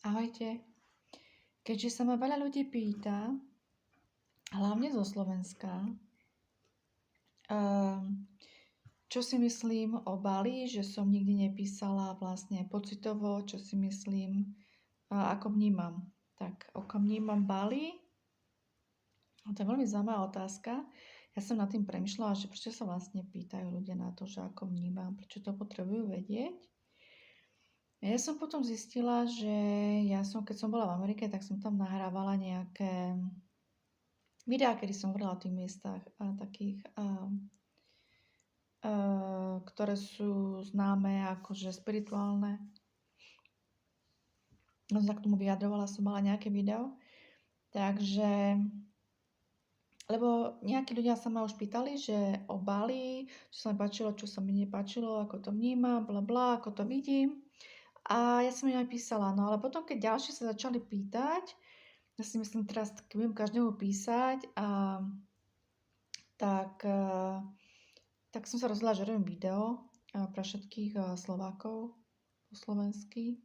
Ahojte. Keďže sa ma veľa ľudí pýta, hlavne zo Slovenska, čo si myslím o Bali, že som nikdy nepísala vlastne pocitovo, čo si myslím, ako vnímam. Tak, ako vnímam Bali, to je veľmi zaujímavá otázka. Ja som nad tým premyšľala, že prečo sa vlastne pýtajú ľudia na to, že ako vnímam, prečo to potrebujú vedieť. Ja som potom zistila, že keď som bola v Amerike, tak som tam nahrávala nejaké videá, kedy som hovorila o tých miestach takých, ktoré sú známe akože spirituálne. No sa k tomu vyjadrovala, som mala nejaké video. Takže, lebo nejakí ľudia sa ma už pýtali, že o Bali, čo sa mi páčilo, čo sa mi nepáčilo, ako to vnímam, bla, ako to vidím. A ja som im aj písala, no ale potom, keď ďalší sa začali pýtať, ja si myslím teraz, keď budem každému písať, tak som sa rozhodla, že robím video pre všetkých Slovákov po slovensky.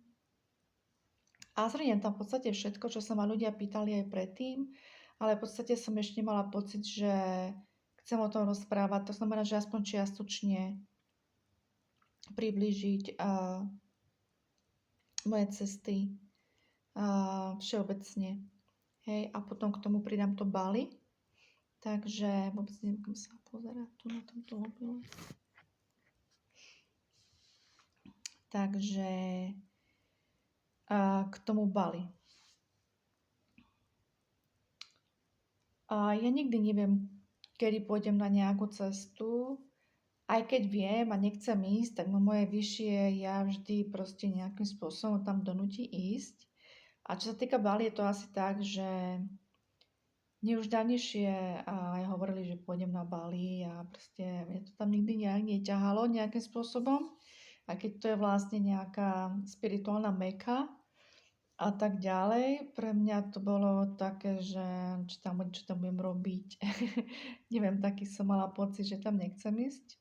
A zhrniem tam v podstate všetko, čo sa ma ľudia pýtali aj predtým, ale v podstate som ešte nemala pocit, že chcem o tom rozprávať. To znamená, že aspoň čiastočne priblížiť moje cesty všeobecne. Hej, a potom k tomu pridám to Bali. Takže vôbec neviem, kam sa pozerá tu na tomto mobile. Takže k tomu Bali. Ja nikdy neviem, kedy pôjdem na nejakú cestu. Aj keď viem a nechcem ísť, tak moje vyššie ja vždy proste nejakým spôsobom tam donúti ísť. A čo sa týka Bali, je to asi tak, že mne už dávnejšie aj hovorili, že pôjdem na Bali a proste mne to tam nikdy nejak neťahalo nejakým spôsobom. A keď to je vlastne nejaká spirituálna meka a tak ďalej, pre mňa to bolo také, že čo tam budem robiť. Neviem, taký som mala pocit, že tam nechcem ísť.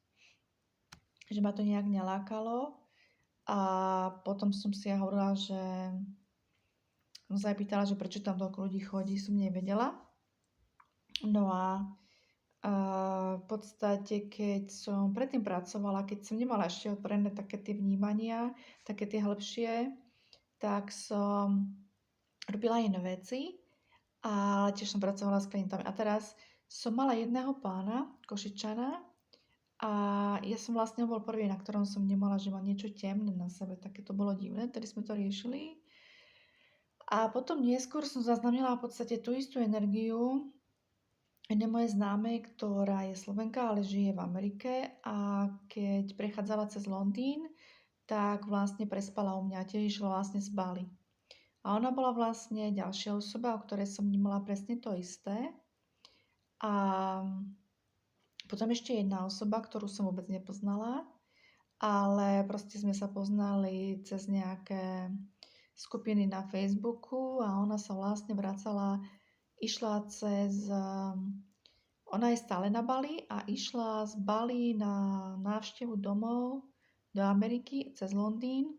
Že ma to nejak nelákalo. A potom som si hovorila, že som sa aj pýtala, že prečo tam toľko ľudí chodí, som nevedela. No a v podstate, keď som predtým pracovala, keď som nemala ešte otvorené také tie vnímania, také tie hĺbšie, tak som robila iné veci, ale tiež som pracovala s klientami. A teraz som mala jedného pána, Košičana, a ja som vlastne bol prvý, na ktorom som nemala, že má niečo temné na sebe, také to bolo divné, tedy sme to riešili. A potom neskôr som zaznamenala v podstate tú istú energiu jednej mojej známej, ktorá je Slovenka, ale žije v Amerike, a keď prechádzala cez Londýn, tak vlastne prespala u mňa, tiež išla vlastne z Bali. A ona bola vlastne ďalšia osoba, o ktorej som nemala presne to isté. A potom ešte jedna osoba, ktorú som vôbec nepoznala, ale proste sme sa poznali cez nejaké skupiny na Facebooku a ona sa vlastne išla ona je stále na Bali a išla z Bali na návštevu domov do Ameriky cez Londýn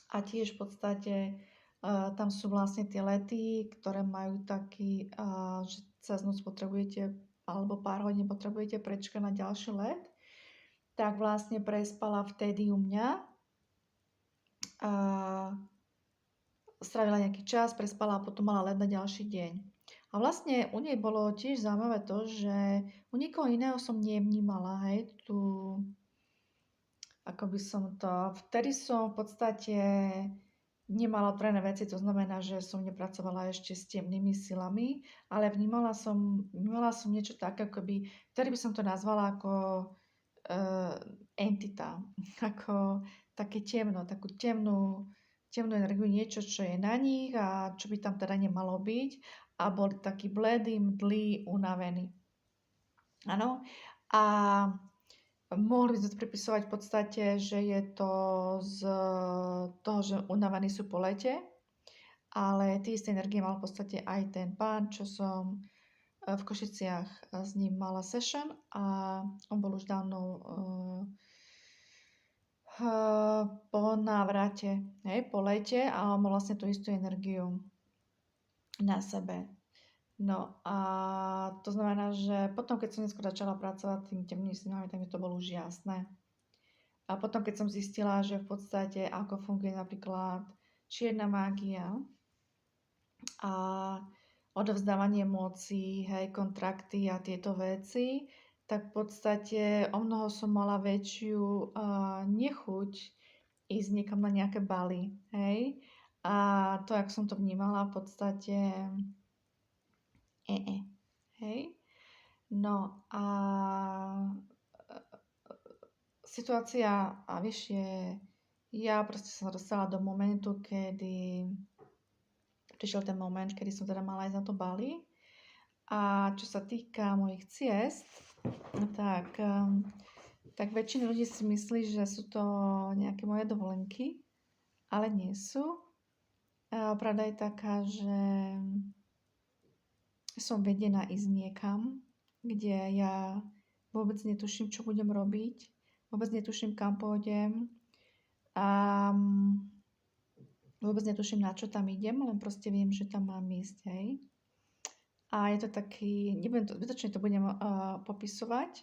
a tiež v podstate tam sú vlastne tie lety, ktoré majú taký, že cez noc potrebujete alebo pár hodín potrebujete prečkať na ďalší let, tak vlastne prespala vtedy u mňa a strávila nejaký čas, prespala a potom mala let na ďalší deň. A vlastne u nej bolo tiež zaujímavé to, že u nikoho iného som nevnímala, hej, vtedy som v podstate nemala otvorené veci, to znamená, že som nepracovala ešte s temnými silami, ale vnímala som niečo také, vtedy by som to nazvala ako entita, ako také temno, takú temnú energiu, niečo, čo je na nich a čo by tam teda nemalo byť, a boli takí bledí, mdlí, unavení. Áno. A mohli by sme to pripisovať v podstate, že je to z toho, že unavení sú po lete, ale tie isté energie mal v podstate aj ten pán, čo som v Košiciach s ním mala session, a on bol už dávno po návrate, hej, po lete a mám vlastne tú istú energiu na sebe. No a to znamená, že potom, keď som neskôr začala pracovať tým temnými snami, tak mi to bolo už jasné. A potom, keď som zistila, že v podstate ako funguje napríklad čierna mágia a odovzdávanie moci, hej, kontrakty a tieto veci, tak v podstate o mnoho som mala väčšiu nechuť ísť niekam na nejaké baly, hej. A to, jak som to vnímala, v podstate hej. No a situácia, a vieš, ja proste som sa dostala do momentu, kedy prišiel ten moment, kedy som teda mala ísť na to Bali. A čo sa týka mojich ciest, tak, tak väčšina ľudí si myslí, že sú to nejaké moje dovolenky, ale nie sú. Pravda je taká, že som vedená ísť niekam, kde ja vôbec netuším, čo budem robiť, vôbec netuším, kam pôjdem a vôbec netuším, na čo tam idem, len proste viem, že tam mám ísť, hej. A je to taký, nebudem to, zbytočne to budem popisovať.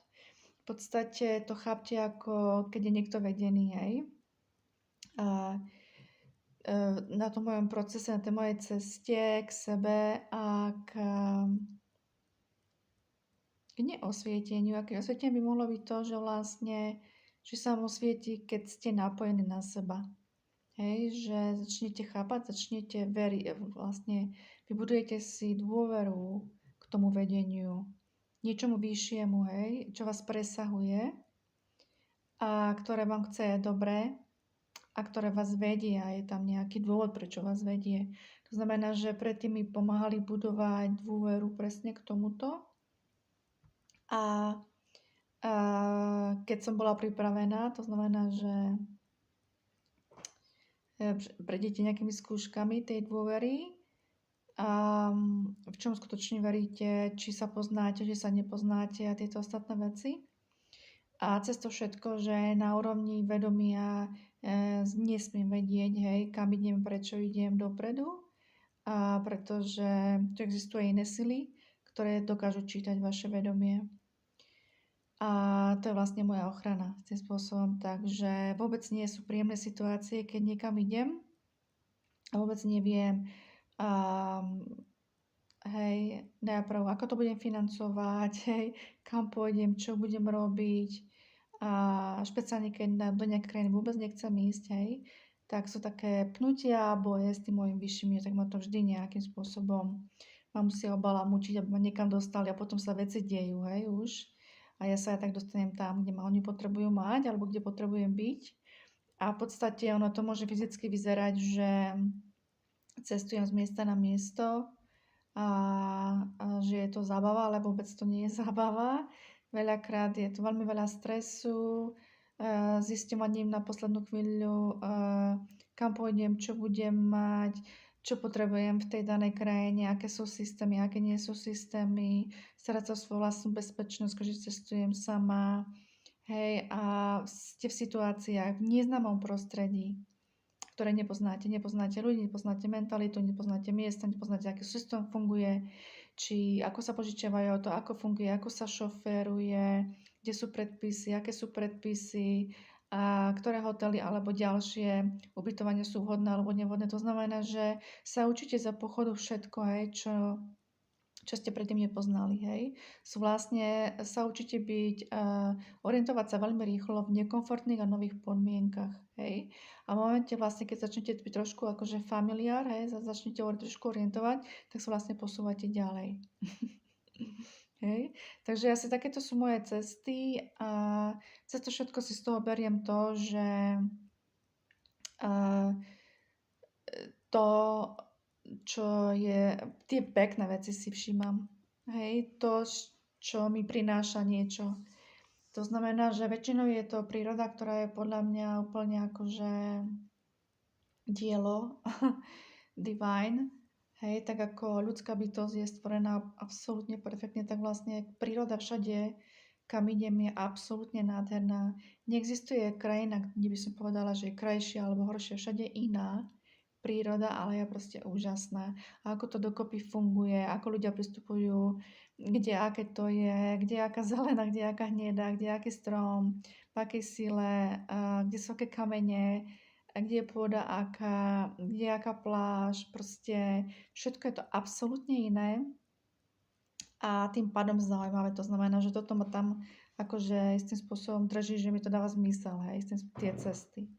V podstate to chápte ako, keď je niekto vedený, hej. Na tom mojom procese, na tej mojej ceste k sebe a k neosvieteniu. A keď osvietenie by mohlo byť to, že vlastne, že sa vám osvieti, keď ste napojení na seba. Hej, že začnete chápať, začnete veriť, vlastne vybudujete si dôveru k tomu vedeniu, niečomu vyššiemu, hej, čo vás presahuje a ktoré vám chce dobre a ktoré vás vedie a je tam nejaký dôvod, prečo vás vedie. To znamená, že predtým mi pomáhali budovať dôveru presne k tomuto a keď som bola pripravená, to znamená, že prejdete nejakými skúškami tej dôvery a v čom skutočne veríte, či sa poznáte, či sa nepoznáte a tieto ostatné veci. A cez to všetko, že na úrovni vedomia nesmiem vedieť, hej, kam idem, prečo idem dopredu, a pretože tu existuje iné sily, ktoré dokážu čítať vaše vedomie. A to je vlastne moja ochrana tým spôsobom. Takže vôbec nie sú príjemné situácie, keď niekam idem a vôbec neviem, hej, najprv, ako to budem financovať, hej, kam pôjdem, čo budem robiť. A špeciálne, keď do nejakej krajiny vôbec nechcem ísť, hej, tak sú také pnutia a boje s tým mojim vyšším, tak ma to vždy nejakým spôsobom ma musia obalamúčiť, aby ma niekam dostali a potom sa veci dejú, hej, už. A ja sa aj tak dostanem tam, kde ma oni potrebujú mať, alebo kde potrebujem byť. A v podstate ono to môže fyzicky vyzerať, že cestujem z miesta na miesto a že je to zábava, ale vôbec to nie je zábava. Veľakrát je to veľmi veľa stresu, zisťovaním na poslednú chvíľu, kam pôjdem, čo budem mať, čo potrebujem v tej danej krajine, aké sú systémy, aké nie sú systémy, starať sa o svoju vlastnú bezpečnosť, keďže cestujem sama, hej, a ste v situáciách, v neznámom prostredí, ktoré nepoznáte. Nepoznáte ľudí, nepoznáte mentalitu, nepoznáte miesta, nepoznáte, aký systém funguje, či ako sa požičiavajú auto, ako funguje, ako sa šoféruje, kde sú predpisy, aké sú predpisy, a ktoré hotely alebo ďalšie ubytovania sú vhodné alebo nevhodné. To znamená, že sa učíte za pochodu všetko, hej, čo ste predtým nepoznali, hej. Vlastne sa učíte orientovať sa veľmi rýchlo v nekomfortných a nových podmienkach, hej. A v momente vlastne, keď začnete byť trošku akože familiár, hej, začnete trošku orientovať, tak sa vlastne posúvate ďalej. Hej. Takže asi takéto sú moje cesty a cez to všetko si z toho beriem to, že to, čo je, tie pekné veci si všímam. Hej, to, čo mi prináša niečo. To znamená, že väčšinou je to príroda, ktorá je podľa mňa úplne akože dielo divine. Hej, tak ako ľudská bytosť je stvorená absolútne perfektne, tak vlastne príroda všade Kamíniem je absolútne nádherná. Neexistuje krajina, kde by som povedala, že je krajšia alebo horšia. Všade iná príroda, ale je proste úžasná. A ako to dokopy funguje, ako ľudia pristupujú, kde aké to je, kde je aká zelená, kde je aká hnedá, kde je aký strom, v akej sile, kde sú aké kamene, kde je pôda aká, kde je aká pláž, proste všetko je to absolútne iné a tým pádom zaujímavé. To znamená, že toto ma tam akože istým spôsobom drží, že mi to dáva zmysel, hej, tie cesty.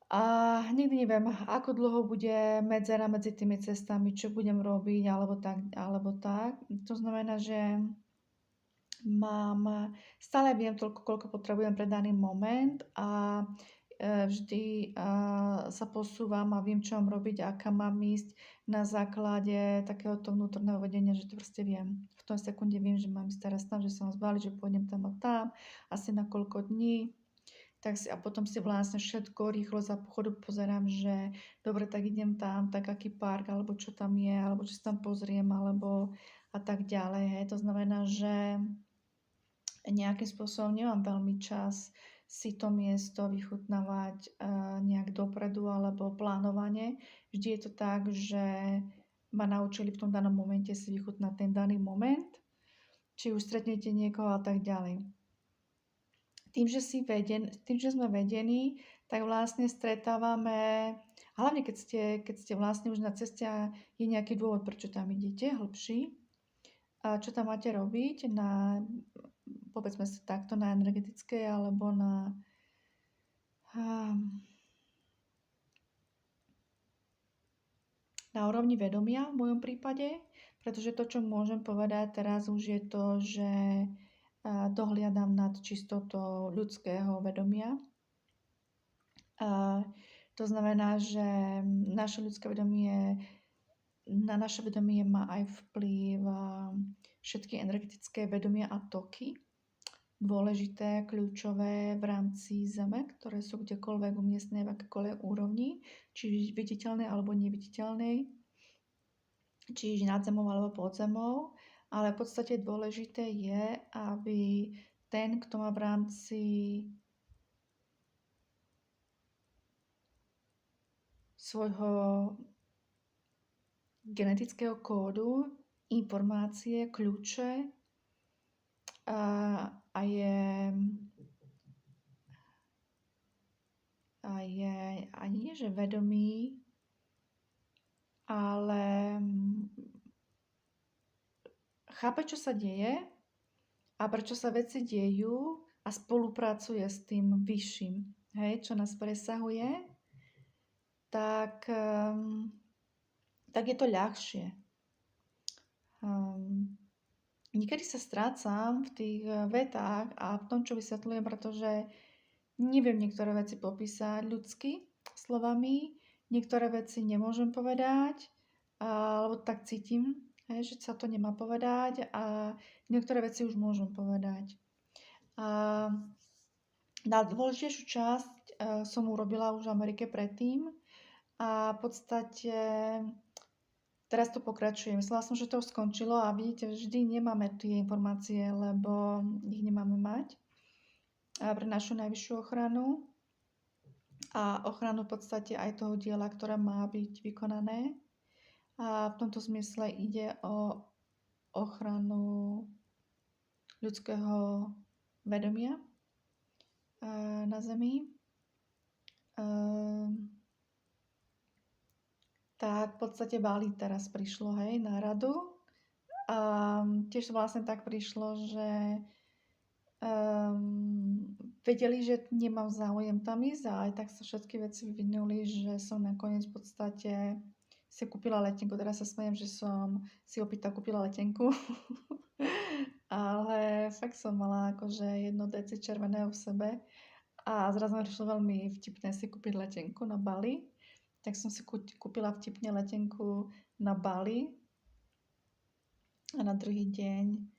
A nikdy neviem, ako dlho bude medzera medzi tými cestami, čo budem robiť, alebo tak, alebo tak. To znamená, že stále viem toľko, koľko potrebujem pre daný moment a vždy sa posúvam a viem, čo mám robiť a kam mám ísť na základe takéhoto vnútorného vedenia, že to proste viem. V tom sekunde viem, že mám ísť teraz tam, že sa mám zbaliť, že pôjdem tam a tam, asi na koľko dní. A potom si vlastne všetko rýchlo za pochodu pozerám, že dobre, tak idem tam, tak aký park, alebo čo tam je, alebo čo sa tam pozriem, alebo a tak ďalej. Hej. To znamená, že nejakým spôsobom nemám veľmi čas si to miesto vychutnávať nejak dopredu alebo plánovane. Vždy je to tak, že ma naučili v tom danom momente si vychutnať ten daný moment, či už stretnete niekoho a tak ďalej. Tým, že sme vedení, tak vlastne stretávame, hlavne keď ste vlastne už na ceste a je nejaký dôvod, prečo tam idete, hlbší, a čo tam máte robiť povedzme si takto, na energetickej alebo na úrovni vedomia v mojom prípade, pretože to, čo môžem povedať teraz už je to, že dohliadam nad čistotou ľudského vedomia. To znamená, že naše ľudské vedomie, na naše vedomie má aj vplyv všetky energetické vedomia a toky, dôležité, kľúčové v rámci Zeme, ktoré sú kdekoľvek umiestnené v akékoľvek úrovni, či viditeľnej alebo neviditeľnej, či nad zemou alebo pod zemou, ale v podstate dôležité je, aby ten, kto má v rámci svojho genetického kódu informácie, kľúče a nie že vedomý, ale chápe, čo sa deje a prečo sa veci dejú a spolupracuje s tým vyšším, hej, čo nás presahuje, tak je to ľahšie. Niekedy sa strácam v tých vetách a v tom, čo vysvetľujem, pretože neviem niektoré veci popísať ľudsky slovami, niektoré veci nemôžem povedať, alebo tak cítim, že sa to nemá povedať a niektoré veci už môžem povedať. Na dôležitejšiu časť som urobila už v Amerike predtým a v podstate teraz to pokračujem. Myslela som, že to už skončilo a vidíte, vždy nemáme tie informácie, lebo ich nemáme mať pre našu najvyššiu ochranu a ochranu v podstate aj toho diela, ktoré má byť vykonané. A v tomto zmysle ide o ochranu ľudského vedomia na Zemi. Tak v podstate Bali teraz prišlo, hej, na radu. A tiež vlastne tak prišlo, že vedeli, že nemám záujem tam ísť a aj tak sa všetky veci vyvinuli, že som nakoniec v podstate si kúpila letenku. Teraz sa smejem, že som si opýta kúpila letenku. Ale fakt som mala akože 1 deci červeného v sebe a zrazu mi prišlo veľmi vtipné si kúpiť letenku na Bali. Tak som si kúpila vtipne letenku na Bali a na druhý deň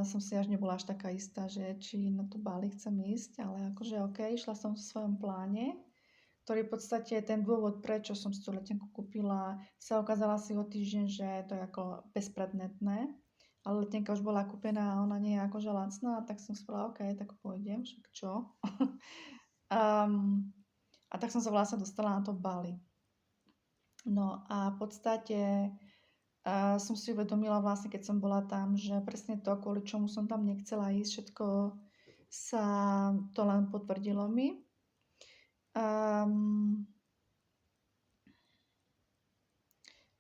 som si až nebola až taká istá, že či na to Bali chcem ísť, ale akože OK, išla som v svojom pláne, ktorý v podstate ten dôvod, prečo som si tú letenku kúpila, sa ukázala si o týždeň, že to je ako bezpredmetné ale letenka už bola kúpená a ona nie je akože lacná, tak som si povedala, OK, tak pôjdem, však čo. A tak som sa vlastne dostala na to Bali. No a v podstate som si uvedomila vlastne, keď som bola tam, že presne to, kvôli čomu som tam nechcela ísť, všetko sa to len potvrdilo mi.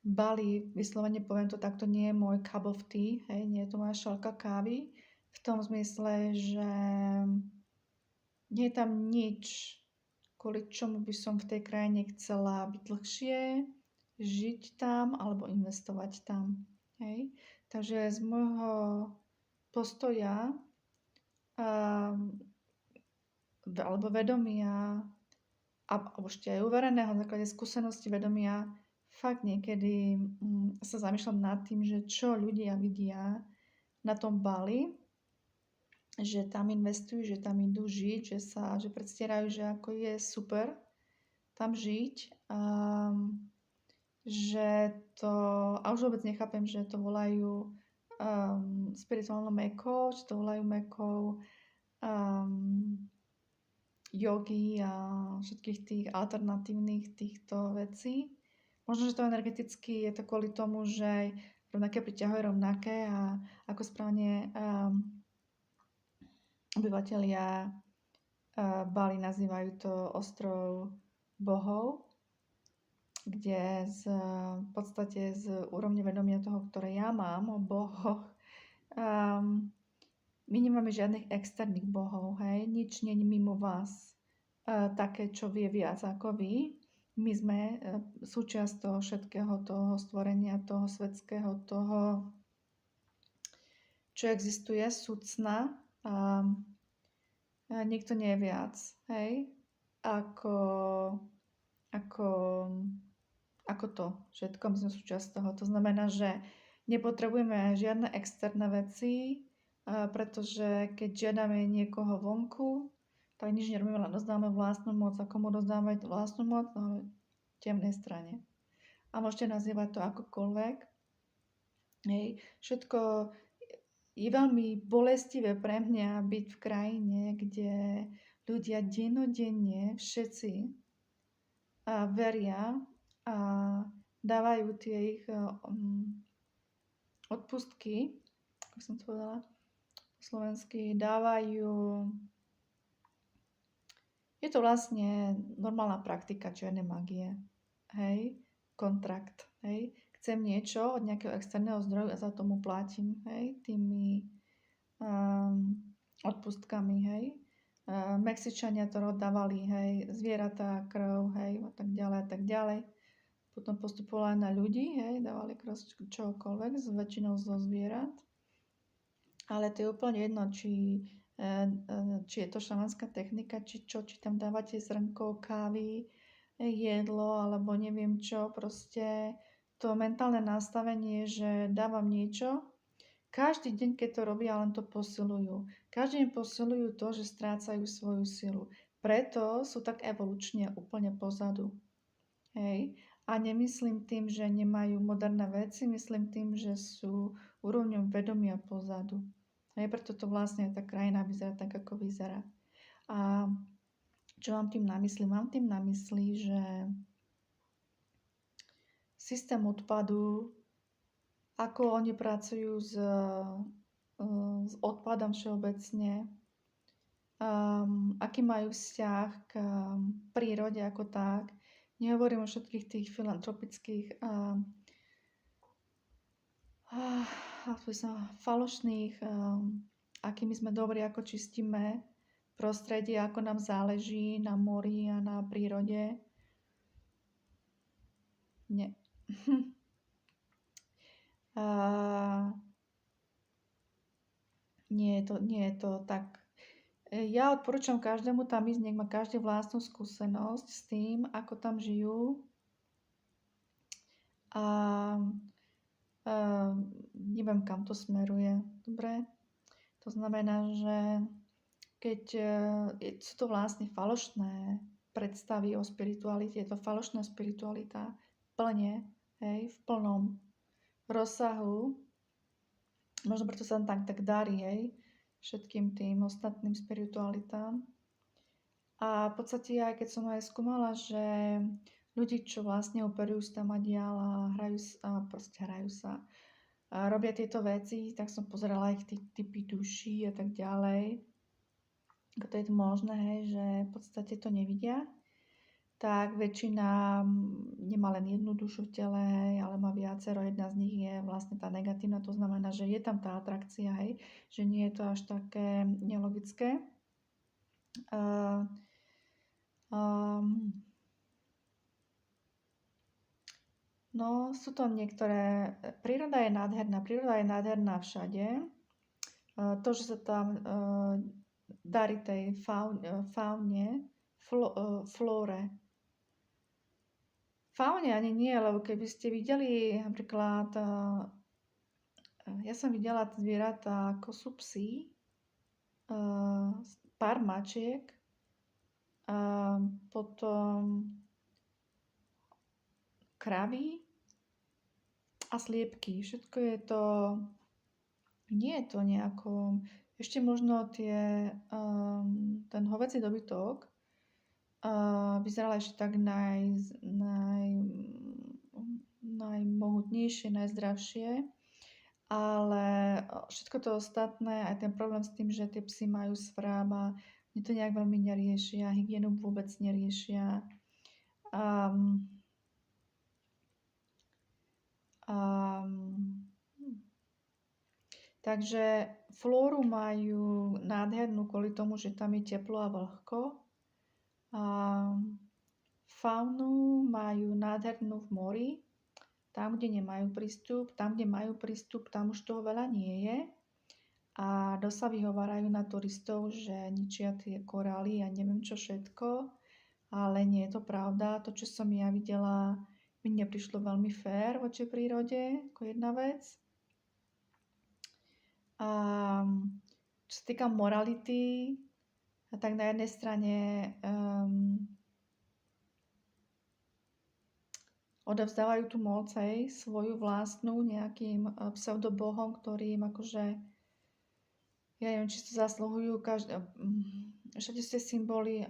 Bali, vyslovene poviem to takto, nie je môj cup of tea, hej, nie je to moja šálka kávy, v tom zmysle, že nie je tam nič, kvôli čomu by som v tej krajine chcela byť dlhšie, žiť tam alebo investovať tam. Hej. Takže z môjho postoja alebo vedomia a ešte aj uvereného na základe skúsenosti vedomia fakt niekedy sa zamýšľam nad tým, že čo ľudia vidia na tom Bali, že tam investujú, že tam idú žiť, že predstierajú, že ako je super tam žiť. Že to, a už vôbec nechápem, že to volajú spirituálnou mekou, že to volajú mekou jogy a všetkých tých alternatívnych týchto vecí. Možno, že to energeticky je to kvôli tomu, že rovnaké priťahuje rovnaké a ako správne obyvatelia Bali nazývajú to ostrov bohov, kde v podstate z úrovne vedomia toho, ktoré ja mám o bohoch, my nemáme žiadnych externých bohov, hej, nič nie je mimo vás také, čo vie viac ako vy. My sme súčasť toho všetkého, toho stvorenia, toho svetského, toho, čo existuje, súcna. Nikto nie je viac, hej, ako to všetko, my sme súčasť toho. To znamená, že nepotrebujeme žiadne externé veci, pretože keď žiadame niekoho vonku, tak nič nerobíme, len dozdáme vlastnú moc. A komu dozdáme vlastnú moc? No, temnej strane. A môžete nazývať to akokoľvek. Hej. Všetko je veľmi bolestivé pre mňa byť v krajine, kde ľudia dennodenne všetci veria a dávajú tie ich odpustky, ako som to povedala po slovensky, dávajú. Je to vlastne normálna praktika čiernej magie. Hej, kontrakt. Hej, chcem niečo od nejakého externého zdroju a za tomu platím. Hej, tými odpustkami. Hej. Mexičania to rozdávali, hej, zvieratá, krv, hej, a tak ďalej, a tak ďalej. Potom postupovali na ľudí, hej, dávali krv čokoľvek, väčšinou zo zvierat. Ale to je úplne jedno, či je to šamanská technika, či tam dávate zrnko kávy, jedlo, alebo neviem čo, proste to mentálne nastavenie, že dávam niečo, každý deň, keď to robia, len to posilujú. Každý deň posilujú to, že strácajú svoju silu. Preto sú tak evolučne úplne pozadu. Hej. A nemyslím tým, že nemajú moderné veci, myslím tým, že sú úrovňou vedomia pozadu. Hej, preto to vlastne tá krajina vyzerá tak, ako vyzerá. A čo mám tým na mysli? Mám tým na mysli, že systém odpadu, ako oni pracujú s odpadom všeobecne, aký majú vzťah k prírode ako tak. Nehovorím o všetkých tých filantropických falošných, akými sme dobrí, ako čistíme prostredie, ako nám záleží na mori a na prírode. Nie. Nie je to tak. Ja odporúčam každému tam ísť, nech má každý vlastnú skúsenosť s tým, ako tam žijú. A neviem, kam to smeruje. Dobre? To znamená, že keď sú to vlastne falošné predstavy o spiritualite, je to falošná spiritualita plne, hej, v plnom rozsahu. Možno preto sa tak darí, hej, všetkým tým ostatným spiritualitám. A v podstate aj keď som aj skúmala, že ľudí, čo vlastne operujú stamadiál a hrajú sa a robia tieto veci, tak som pozerala ich typy duší a tak ďalej. Ako to je to možné, hej, že v podstate to nevidia. Tak väčšina nemá len jednu dušu v tele, hej, ale má viacero. Jedna z nich je vlastne tá negatívna, to znamená, že je tam tá atrakcia, hej, že nie je to až také nelogické. No, sú to niektoré... Príroda je nádherná všade. To, že sa tam darí tej faune, flóre. Faune ani nie, lebo keby ste videli napríklad... Ja som videla zvieratá, ako sú psy, pár mačiek, potom kravy a sliepky. Všetko je to... Nie je to nejako... Ešte možno ten hovädzí dobytok vyzeral ešte tak najmohutnejšie, najzdravšie, ale všetko to ostatné, aj ten problém s tým, že tie psy majú svrab a oni to nejak veľmi neriešia, hygienu vôbec neriešia. Takže flóru majú nádhernú kvôli tomu, že tam je teplo a vlhko. Faunu majú nádhernú v mori, tam, kde nemajú prístup. Tam, kde majú prístup, tam už toho veľa nie je. A dosť sa vyhovárajú na turistov, že ničia tie korály a neviem čo všetko. Ale nie je to pravda. To, čo som ja videla, mi neprišlo veľmi fér voči prírode, ako jedna vec. Čo sa týka morality, tak na jednej strane odovzdávajú tú moc, hej, svoju vlastnú nejakým pseudobohom, ktorým akože, ja neviem, či to zasluhujú, všade sú tie symboly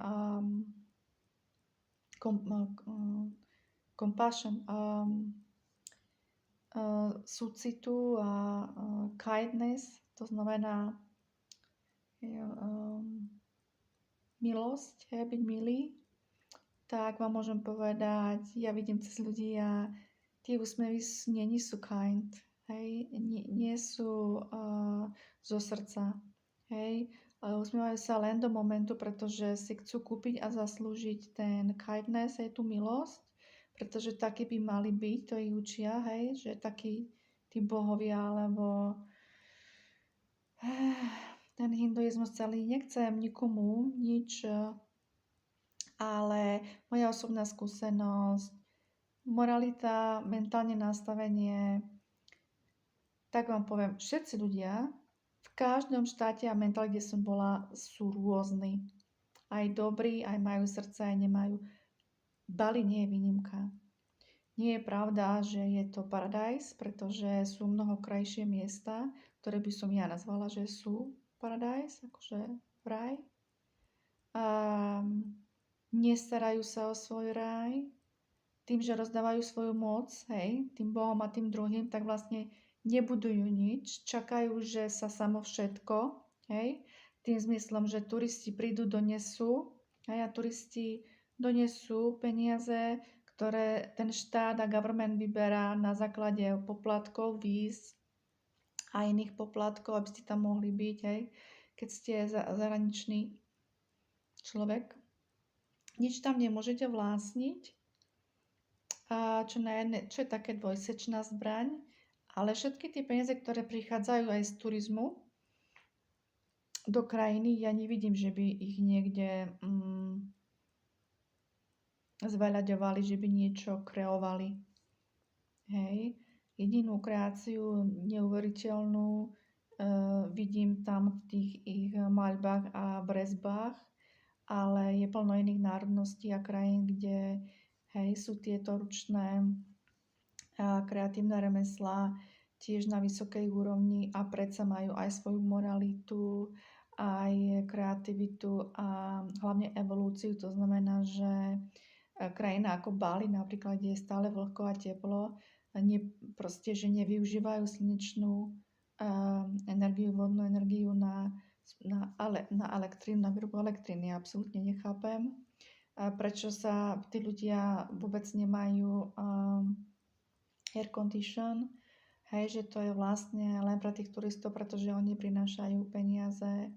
compassion, súcitu a kindness, to znamená milosť, hej, byť milý, tak vám môžem povedať, ja vidím cez ľudí a tie úsmevy nie sú kind, hej, nie sú zo srdca, hej, ale usmievajú sa len do momentu, pretože si chcú kúpiť a zaslúžiť ten kindness, hej, tú milosť, pretože takí by mali byť, to ich učia, hej, že takí tí bohovia, alebo ten hinduizmus celý, nechcem nikomu nič, ale moja osobná skúsenosť, moralita, mentálne nastavenie, tak vám poviem, všetci ľudia v každom štáte a mentále, kde som bola, sú rôzni. Aj dobrí, aj majú srdce, aj nemajú. Bali nie je výnimka. Nie je pravda, že je to paradajs, pretože sú mnoho krajšie miesta, ktoré by som ja nazvala, že sú paradajs, akože raj. Nestarajú sa o svoj raj. Tým, že rozdávajú svoju moc, hej, tým Bohom a tým druhým, tak vlastne nebudujú nič, čakajú, že sa samo všetko, hej, tým zmyslom, že turisti prídu, donesú, hej, a turisti donesú peniaze, ktoré ten štát a government vyberá na základe poplatkov, víz a iných poplatkov, aby ste tam mohli byť, hej, keď ste zahraničný človek. Nič tam nemôžete vlastniť, čo je také dvojsečná zbraň, ale všetky tie peniaze, ktoré prichádzajú aj z turizmu do krajiny, ja nevidím, že by ich niekde zveľaďovali, že by niečo kreovali. Hej. Jedinú kreáciu neuveriteľnú vidím tam v tých ich maľbách a brezbách, ale je plno iných národností a krajín, kde hej, sú tieto ručné a kreatívne remeslá tiež na vysokej úrovni a predsa majú aj svoju moralitu, aj kreativitu a hlavne evolúciu. To znamená, že krajina ako Bali napríklad, kde je stále vlhko a teplo, proste, že nevyužívajú slnečnú energiu, vodnú energiu na elektrínu, na výrobu elektriny. Ja absolútne nechápem, prečo sa tí ľudia vôbec nemajú air condition, hej, že to je vlastne len pre tých turistov, pretože oni prinášajú peniaze.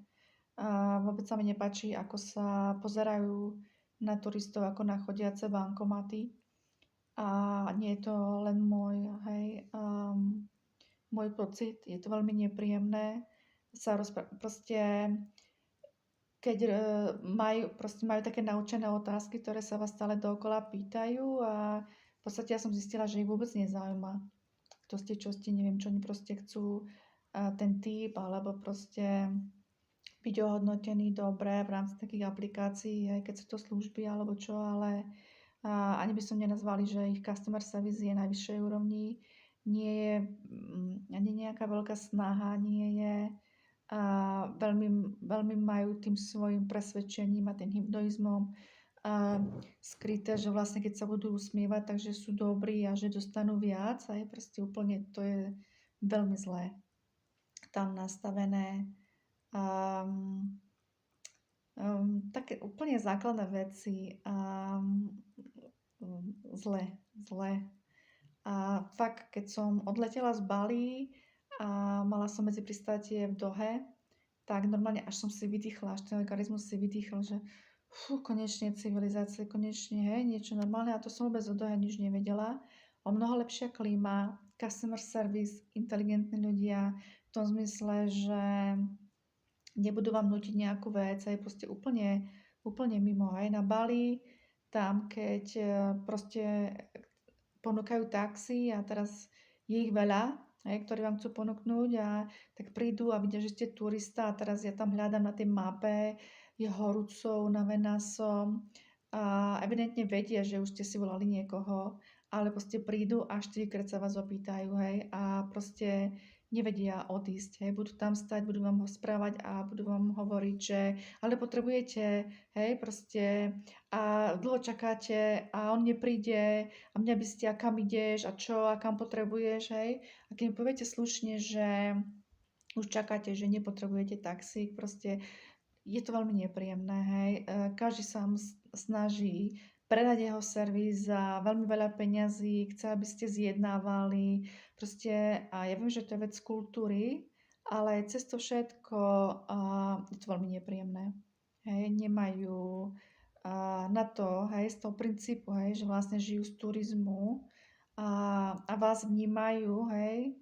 A vôbec sa mi nepáči, ako sa pozerajú na turistov ako na chodiace bankomaty. A nie je to len môj pocit, je to veľmi nepríjemné. Proste, keď majú také naučené otázky, ktoré sa vás stále dookola pýtajú a v podstate ja som zistila, že ich vôbec nezaujíma. Kto ste, čo ste, neviem, čo oni proste chcú ten typ, alebo proste byť ohodnotený dobre v rámci takých aplikácií, aj keď sú to služby alebo čo, ale ani by som nenazvali, že ich customer service je na vyššej úrovni. Nie je ani nejaká veľká snaha, nie je veľmi, veľmi majú tým svojim presvedčením a tým hypnoizmom skryté, že vlastne keď sa budú usmievať, takže sú dobrí a že dostanú viac a je proste úplne, to je veľmi zlé tam nastavené. Také úplne základné veci zle. A fakt, keď som odletela z Bali a mala som medzi pristátie v Dohe, tak normálne až som si vydýchla, až ten organizmus si vydýchol, že konečne civilizácia, konečne, hej, niečo normálne. A to som vôbec o Dohe nič nevedela. O mnoho lepšia klíma, customer service, inteligentní ľudia, v tom zmysle, že nebudú vám nutiť nejakú vec, je proste úplne mimo. Hej. Na Bali, tam keď proste ponúkajú taxi a teraz je ich veľa, ktorí vám chcú ponúknuť a tak prídu a vidia, že ste turista a teraz ja tam hľadám na tej mape, je horúco, unavená som a evidentne vedia, že už ste si volali niekoho, ale proste prídu a 4-krát sa vás opýtajú, hej, a proste nevedia odísť, hej, budú tam stať, budú vám ho správať a budú vám hovoriť, že ale potrebujete, hej, proste a dlho čakáte a on nepríde a mňa by ste, a kam ideš a čo a kam potrebuješ, hej. A keď mi poviete slušne, že už čakáte, že nepotrebujete taxík, proste je to veľmi nepríjemné, hej. Každý sa vám snaží predať jeho servis za veľmi veľa peňazí, chce, aby ste zjednávali, proste, a ja viem, že to je vec kultúry, ale cez to všetko je to veľmi nepríjemné. Hej, nemajú na to, hej, z toho princípu, hej, že vlastne žijú z turizmu a vás vnímajú, hej,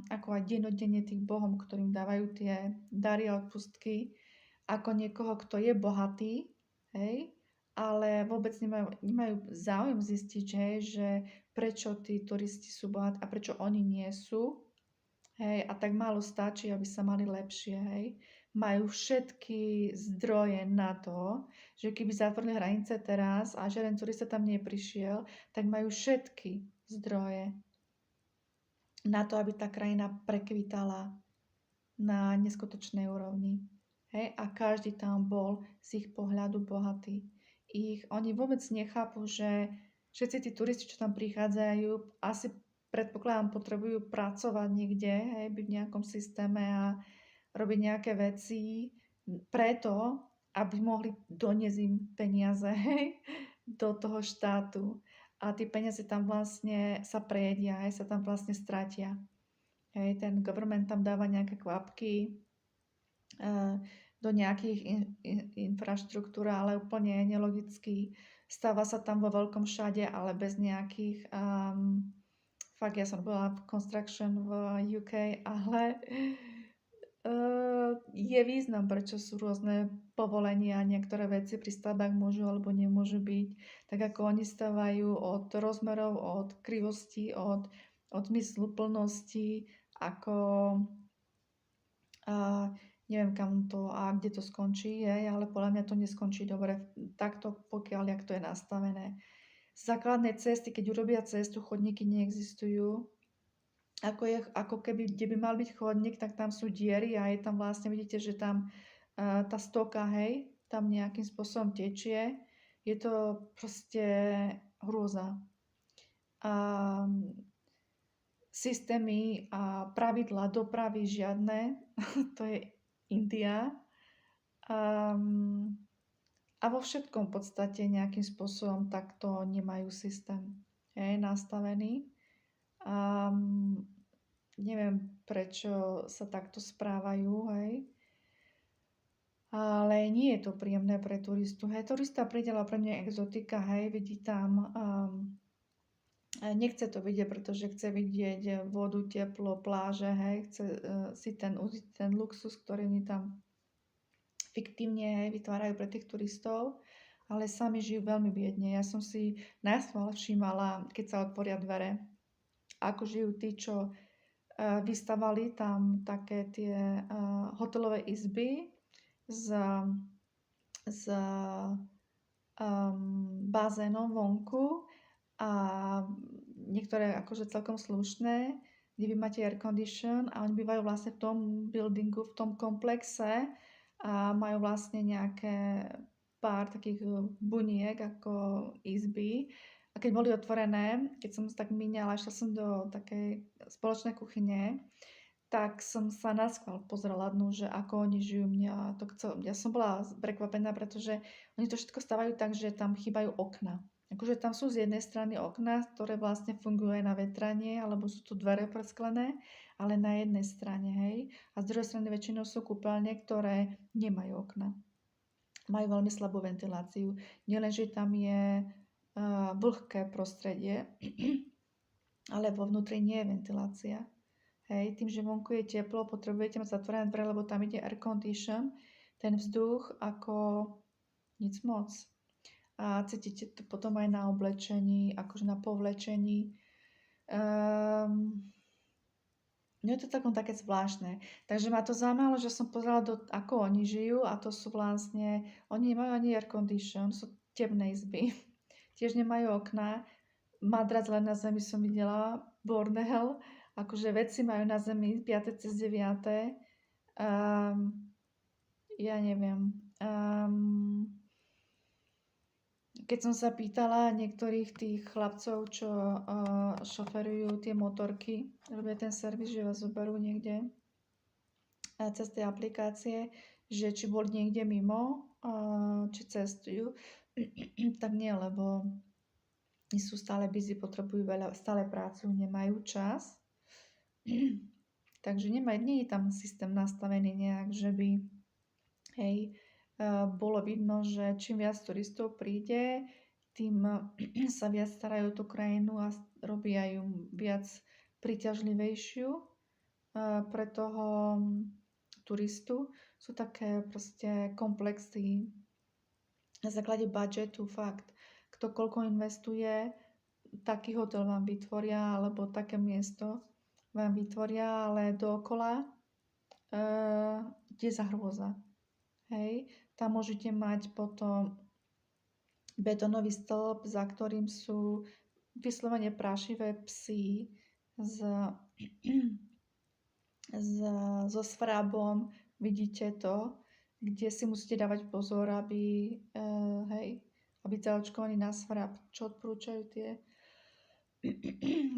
ako aj dennodenne tých bohom, ktorým dávajú tie dary a odpustky, ako niekoho, kto je bohatý, hej, ale vôbec nemajú záujem zistiť, hej, že prečo tí turisti sú bohatí a prečo oni nie sú. Hej, a tak málo stačí, aby sa mali lepšie, hej. Majú všetky zdroje na to, že keby zatvorili hranice teraz a žiaden turista tam neprišiel, tak majú všetky zdroje na to, aby tá krajina prekvitala na neskutočnej úrovni. Hej? A každý tam bol z ich pohľadu bohatý. Oni vôbec nechápu, že všetci tí turisti, čo tam prichádzajú, asi predpokladám, potrebujú pracovať niekde, hej, byť v nejakom systéme a robiť nejaké veci preto, aby mohli doniesť im peniaze, hej, do toho štátu. A tie peniaze tam vlastne sa prejedia, hej, sa tam vlastne stratia. Hej, ten government tam dáva nejaké kvapky do nejakých infraštruktúr, ale úplne nelogicky. Stáva sa tam vo veľkom všade, ale bez nejakých fakt, ja som bola v construction v UK, ale je význam, prečo sú rôzne povolenia, niektoré veci pri stavbách môžu alebo nemôžu byť. Tak ako oni stávajú od rozmerov, od krivosti, od zmysluplnosti, ako neviem kam to a kde to skončí, ale podľa mňa to neskončí dobre takto, pokiaľ jak to je nastavené. Základné cesty, keď urobia cestu, chodníky neexistujú. ako keby, kde by mal byť chodník, tak tam sú diery a je tam vlastne, vidíte, že tam tá stoka, hej, tam nejakým spôsobom tečie. Je to proste hrôza. A systémy a pravidlá dopravy žiadne, to je India. A vo všetkom v podstate nejakým spôsobom takto nemajú systém, hej, nastavený. Neviem, prečo sa takto správajú, hej. Ale nie je to príjemné pre turistu. Hej, turista príde, ale pre mňa exotika, hej, vidí tam, nechce to vidieť, pretože chce vidieť vodu, teplo, pláže, hej, chce si užiť ten luxus, ktorý oni tam fiktívne, hej, vytvárajú pre tých turistov, ale sami žijú veľmi biedne. Ja som si najskôr všímala, keď sa otvoria dvere, ako žijú tí, čo vystavali tam také tie hotelové izby s bazénom vonku a niektoré akože celkom slušné, kde vy máte air condition a oni bývajú vlastne v tom buildingu, v tom komplexe a majú vlastne nejaké pár takých buniek ako izby. A keď boli otvorené, keď som tak míňala, išla som do takej spoločnej kuchyne, tak som sa naschvál pozrela dnu, že ako oni žijú. Ja som bola prekvapená, pretože oni to všetko stavajú tak, že tam chýbajú okna. Akože tam sú z jednej strany okná, ktoré vlastne fungujú aj na vetranie, alebo sú tu dvere presklené, ale na jednej strane, hej. A z druhej strany väčšinou sú kúpeľne, ktoré nemajú okna. Majú veľmi slabú ventiláciu. Nielen, že tam je vlhké prostredie, ale vo vnútri nie je ventilácia. Hej, tým, že vonku je teplo, potrebujete mať zatvorené dvere, lebo tam ide air condition, ten vzduch ako nic moc. A cítite to potom aj na oblečení, akože na povlečení. No je to také zvláštne. Takže ma to zaujímalo, že som pozerala, ako oni žijú a to sú vlastne, oni nemajú ani air condition, sú temné izby. Tiež nemajú okná. Madrac len na zemi som videla, bordel. Akože veci majú na zemi 5. cez 9. Ja neviem. Keď som sa pýtala niektorých tých chlapcov, čo šoferujú tie motorky, robia ten servis, že vás zoberú niekde cez tie aplikácie, že či boli niekde mimo, či cestujú, tak nie, lebo sú stále busy, potrebujú stále prácu, nemajú čas. Takže nie je tam systém nastavený nejak, že by bolo vidno, že čím viac turistov príde, tým sa viac starajú o tú krajinu a robia ju viac príťažlivejšiu pre toho turistu. Sú také proste komplexy na základe budžetu, fakt. Kto koľko investuje, taký hotel vám vytvoria, alebo také miesto vám vytvoria, ale dookola je zahrôza. Hej, tam môžete mať potom betónový stĺp, za ktorým sú vyslovene prášivé psy so sfrábom, vidíte to, kde si musíte dávať pozor, aby zaočkovaní na sfrab, čo odporúčajú tie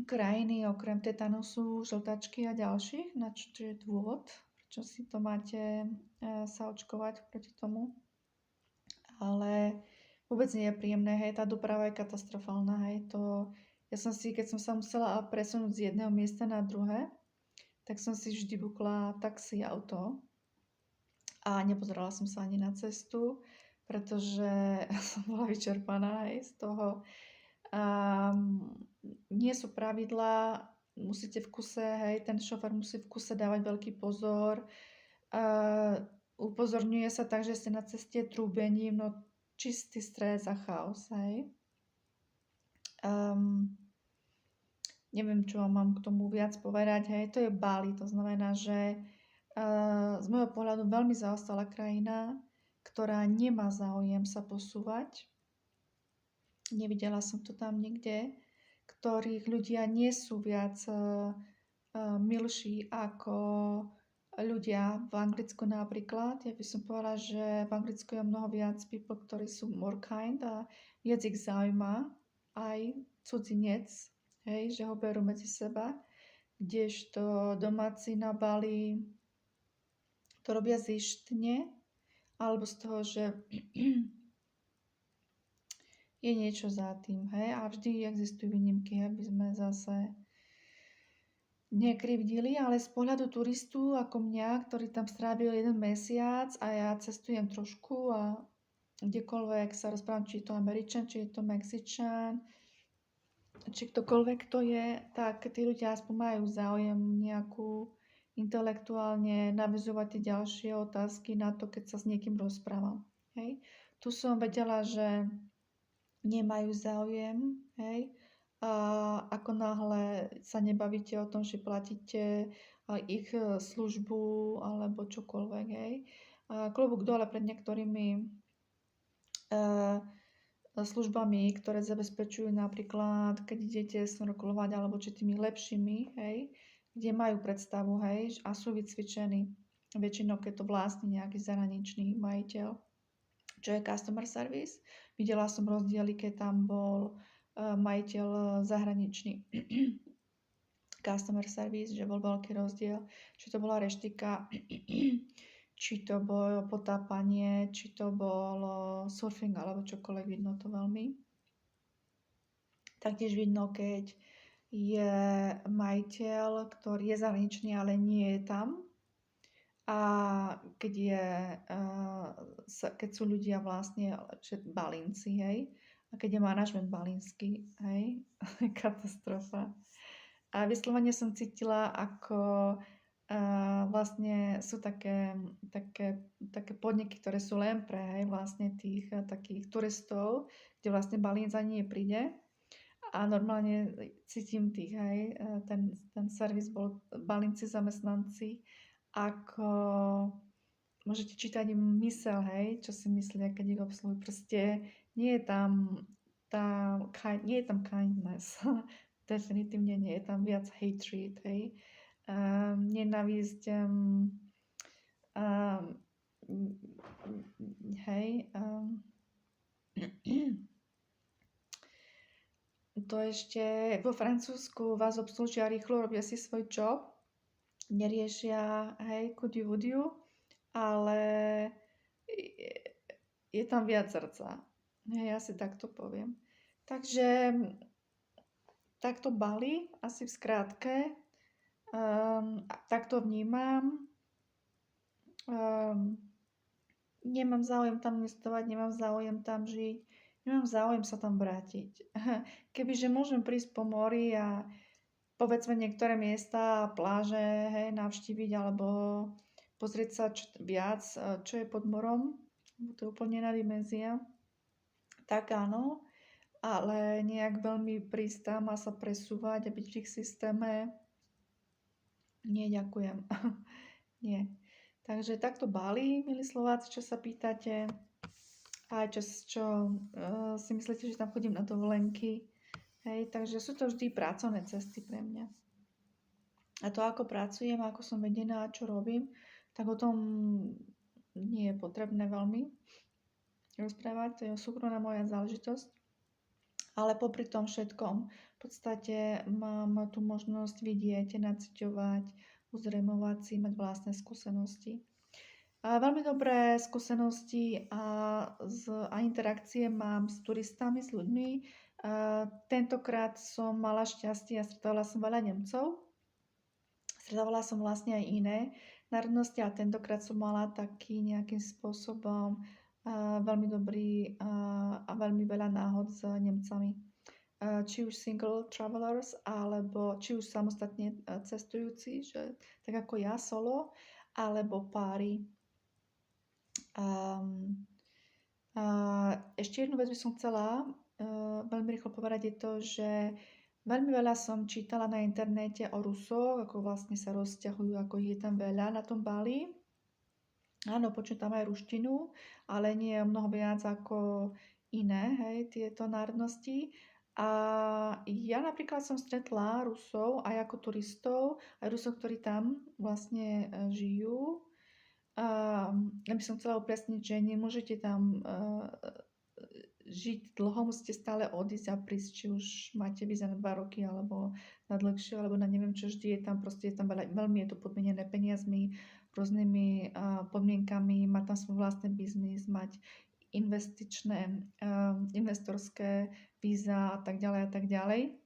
krajiny, okrem tetanusu, žltačky a ďalších, na čo je dôvod, prečo si to máte sa očkovať proti tomu. Ale vôbec nie je príjemné, hej, tá doprava je katastrofálna, hej, keď som sa musela presunúť z jedného miesta na druhé, tak som si vždy bukla taxi, auto a nepozerala som sa ani na cestu, pretože som bola vyčerpaná, hej, z toho. Nie sú pravidlá, musíte v kuse, hej, ten šofér musí v kuse dávať veľký pozor. Upozorňuje sa tak, že ste na ceste trúbením, no čistý stres a chaos, hej. Neviem, čo mám k tomu viac povedať, hej, to je Bali, to znamená, že z môjho pohľadu veľmi zaostalá krajina, ktorá nemá záujem sa posúvať. Nevidela som to tam nikde, ktorých ľudia nie sú viac milší ako ľudia v Anglicku napríklad. Ja by som povedala, že v Anglicku je mnoho viac people, ktorí sú more kind a viac ich zaujíma aj cudzinec, hej, že ho berú medzi seba, kdežto domáci na Bali to robia zištne, alebo z toho, že je niečo za tým, hej, a vždy existujú výnimky, aby sme zase nekrivdili, ale z pohľadu turistu ako mňa, ktorý tam strávil 1 mesiac a ja cestujem trošku a kdekoľvek sa rozprávam, či je to Američan, či je to Mexičan, či ktokoľvek to je, tak tí ľudia aspoň majú záujem nejakú intelektuálne navyzovať tie ďalšie otázky na to, keď sa s niekým rozprávam. Hej. Tu som vedela, že nemajú záujem, hej. A ako náhle sa nebavíte o tom, že platíte ich službu alebo čokoľvek, hej. Klobúk dole pred niektorými službami, ktoré zabezpečujú napríklad, keď idete snorkelovať alebo či tými lepšími, hej, kde majú predstavu, hej, a sú vycvičení. Väčšinou, keď to vlastní nejaký zahraničný majiteľ, čo je customer service. Videla som rozdiely, keď tam bol majiteľ zahraničný customer service, že bol veľký rozdiel, či to bola reštika, či to bolo potápanie, či to bolo surfing alebo čokoľvek, vidno to veľmi. Taktiež vidno, keď je majiteľ, ktorý je zahraničný, ale nie je tam. A keď sú ľudia vlastne Balinci, hej, a keď je manažment balinský, hej, katastrofa. A vyslovene som cítila, ako vlastne sú také podniky, ktoré sú len pre, hej, vlastne tých takých turistov, kde vlastne Balínc ani nepríde. A normálne cítim tých, hej, ten servis bol Balinci zamestnanci, ako môžete čítať im mysel, hej, čo si myslia, keď ich obsluhujú. Proste nie je tam kindness. Definitívne nie je tam viac hatred, hej. Nenávisť, hej. To ešte vo Francúzsku vás obslúžia rýchlo, robia si svoj job, neriešia, hej, kudiu vudiu, ale je tam viac srdca. Hej, ja si takto poviem. Takže takto Bali, asi v skrátke. Tak to vnímam. Nemám záujem tam investovať, nemám záujem tam žiť, nemám záujem sa tam vrátiť. Kebyže môžem prísť po mori a povedzme niektoré miesta a pláže, hej, navštíviť alebo pozrieť sa viac, čo je pod morom, to je úplne iná dimenzia, tak áno, ale nejak veľmi prísť tam a sa presúvať a byť v ich systéme, nie, ďakujem. Nie. Takže takto Bali, milí Slováci, čo sa pýtate. A čo si myslíte, že tam chodím na dovolenky. Hej, takže sú to vždy pracovné cesty pre mňa. A to, ako pracujem, ako som vedená a čo robím, tak o tom nie je potrebné veľmi rozprávať. To je súkromná moja záležitosť. Ale popri tom všetkom v podstate mám tú možnosť vidieť, naciťovať, uzrejmovať si, mať vlastné skúsenosti. A veľmi dobré skúsenosti a interakcie mám s turistami, s ľuďmi. Tentokrát som mala šťastie a stretávala som veľa Nemcov. Stretávala som vlastne aj iné národnosti a tentokrát som mala taký nejakým spôsobom veľmi dobrý a veľmi veľa náhod s Nemcami. Či už single travelers, alebo či už samostatne cestujúci, že tak ako ja solo, alebo páry. Ešte jednu vec by som chcela veľmi rýchlo povedať, je to, že veľmi veľa som čítala na internete o Rusoch, ako vlastne sa rozťahujú, ako je tam veľa na tom Bali. Áno, počujem tam aj ruštinu, ale nie je mnoho viac ako iné, hej, tieto národnosti. A ja napríklad som stretla Rusov aj ako turistov, aj Rusov, ktorí tam vlastne žijú. Ja by som chcela upresniť, že nemôžete tam žiť dlho, musíte stále odísť a prísť, či už máte víza na 2 roky, alebo na dlhšie, alebo na neviem čo, vždy je tam proste, je tam veľmi je to podmienené peniazmi, rôznymi podmienkami, mať tam svoj vlastný biznis, mať investorské víza a tak ďalej a tak ďalej.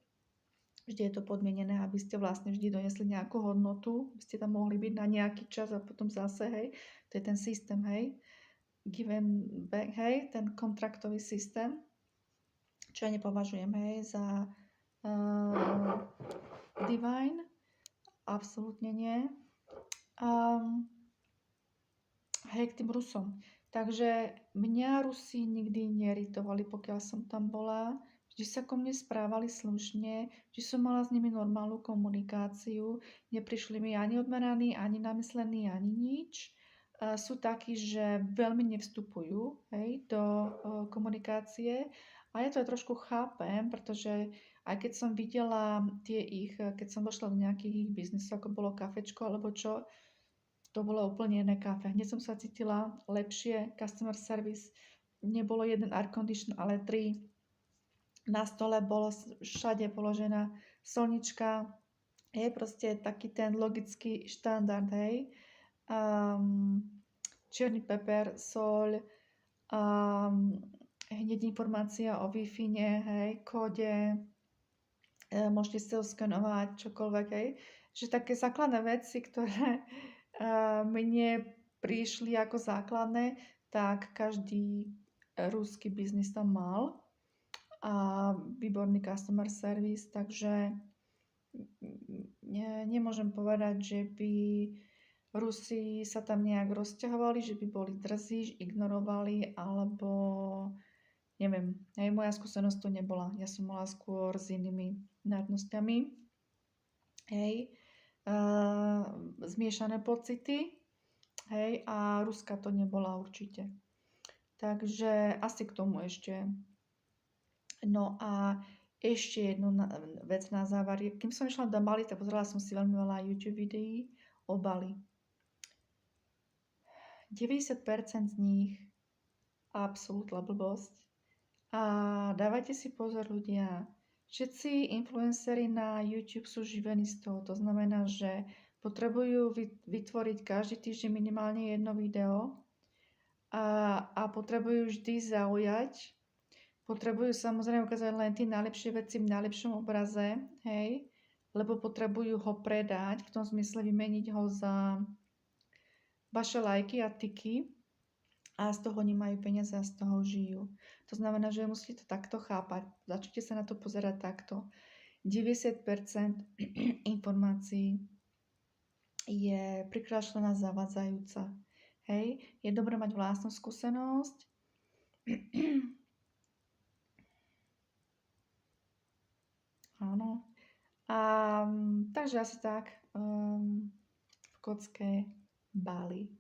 Vždy je to podmienené, aby ste vlastne vždy donesli nejakú hodnotu, aby ste tam mohli byť na nejaký čas a potom zase, hej, to je ten systém, hej, give and back, hej, ten kontraktový systém, čo ja nepovažujem, hej, za divine, absolútne nie. Hej, k tým Rusom. Takže mňa Rusi nikdy neiritovali, pokiaľ som tam bola. Vždy sa ko mne správali slušne, vždy som mala s nimi normálnu komunikáciu. Neprišli mi ani odmeraní, ani namyslení, ani nič. Sú takí, že veľmi nevstupujú, hej, do komunikácie. A ja to aj trošku chápem, pretože aj keď som videla keď som došla do nejakých ich biznisov, ako bolo kafečko alebo čo, to bolo úplne iné kafe. Hneď som sa cítila lepšie, customer service, nebolo jeden air condition, ale 3. Na stole bolo všade položená solnička. Je proste taký ten logický štandard, hej. Čierny peper, soľ, hneď informácia o Wi-Fi, hej, kóde, môžete si ho skenovať, čokoľvek, hej. Že také základné veci, ktoré mne prišli ako základné, tak každý ruský biznis tam mal a výborný customer service, takže nemôžem povedať, že by Rusi sa tam nejak rozťahovali, že by boli drzí, ignorovali, alebo neviem, moja skúsenosť to nebola. Ja som mala skôr s inými národnosťami, hej, zmiešané pocity, hej, a Ruska to nebola určite. Takže asi k tomu ešte. No a ešte jednu vec na záver. Kým som išla do Bali, tak pozerala som si veľmi veľa YouTube videí o Bali. 90% z nich absolútna blbosť. A dávajte si pozor, ľudia. Všetci influenceri na YouTube sú živení z toho. To znamená, že potrebujú vytvoriť každý týždeň minimálne jedno video a potrebujú vždy zaujať. Potrebujú samozrejme ukázať len tie najlepšie veci v najlepšom obraze, hej, lebo potrebujú ho predať, v tom zmysle vymeniť ho za vaše lajky a tiky a z toho nemajú peniaze a z toho žijú. To znamená, že musíte to takto chápať. Začnite sa na to pozerať takto. 90% informácií je prikrášlená, zavádzajúca. Hej, je dobré mať vlastnú skúsenosť. Áno. Takže asi tak v kocke Bali.